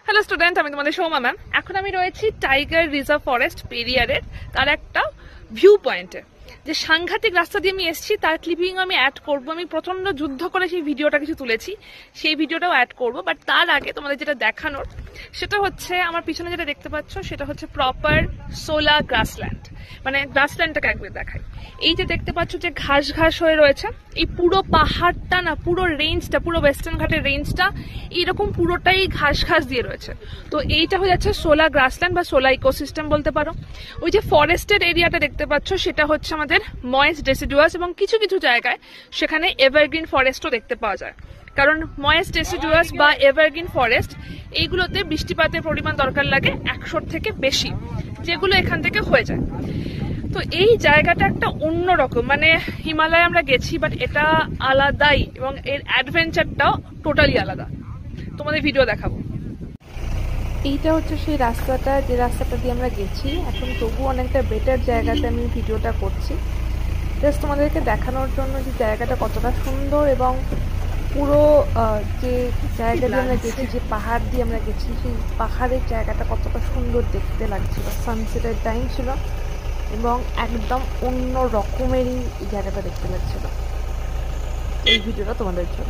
Hello student, আমি তোমাদের Souma ma'am. এখন আমি রয়েছি টাইগার রিজার্ভ ফরেস্ট পেরিয়ারের তার একটা ভিউ পয়েন্টে। যে সাংঘাতিক রাস্তা দিয়ে আমি এসেছি তার ক্লিপিং আমি অ্যাড করবো। আমি প্রচন্ড যুদ্ধ করে সেই ভিডিওটা কিছু তুলেছি, সেই ভিডিওটাও অ্যাড করবো। বাট তার আগে তোমাদের যেটা দেখানোর সেটা হচ্ছে, আমার পিছনে যেটা দেখতে পাচ্ছ সেটা হচ্ছে প্রপার সোলা গ্রাসল্যান্ড। মানে গ্রাসল্যান্ডটাকে একবার দেখাই। এই যে দেখতে পাচ্ছ যে ঘাস ঘাস হয়ে রয়েছে, এই পুরো পাহাড়টা না, পুরো রেঞ্জটা, পুরো ওয়েস্টার্ন ঘাটের রেঞ্জটা এইরকম পুরোটাই ঘাস ঘাস দিয়ে রয়েছে। তো এইটা হয়ে যাচ্ছে সোলা গ্রাসল্যান্ড বা সোলা ইকোসিস্টেম বলতে পারো। ওই যে ফরেস্টের এরিয়াটা দেখতে পাচ্ছ সেটা হচ্ছে আমাদের ময়েস্ট ডেসিডুয়াস, এবং কিছু কিছু জায়গায় সেখানে এভারগ্রিন ফরেস্টও দেখতে পাওয়া যায়। কারণ ময়েস্ট ডেসিডুয়াস বা এভারগ্রিন ফরেস্ট এইগুলোতে বৃষ্টিপাতের পরিমাণ দরকার লাগে 100 থেকে বেশি, যেগুলো এখান থেকে হয়ে যায়। তো এই জায়গাটা একটা অন্যরকম, মানে হিমালয়ে আমরা গেছি বাট এটা আলাদাই, এবং এর অ্যাডভেঞ্চারটাও টোটালি আলাদা। তোমাদের ভিডিও দেখাবো। এইটা হচ্ছে সেই রাস্তাটা, যে রাস্তাটা দিয়ে আমরা গেছি। এখন তবু অনেকটা বেটার জায়গাতে আমি ভিডিওটা করছি, জাস্ট তোমাদেরকে দেখানোর জন্য যে জায়গাটা কতটা সুন্দর, এবং পুরো যে জায়গা দিয়ে আমরা গেছি, যে পাহাড় দিয়ে আমরা গেছি, সেই পাহাড়ের জায়গাটা কতটা সুন্দর দেখতে লাগছিল। সানসেটের টাইম ছিল এবং একদম অন্য রকমেরই এই জায়গাটা দেখতে লাগছিল। এই ভিডিওটা তোমাদের জন্য।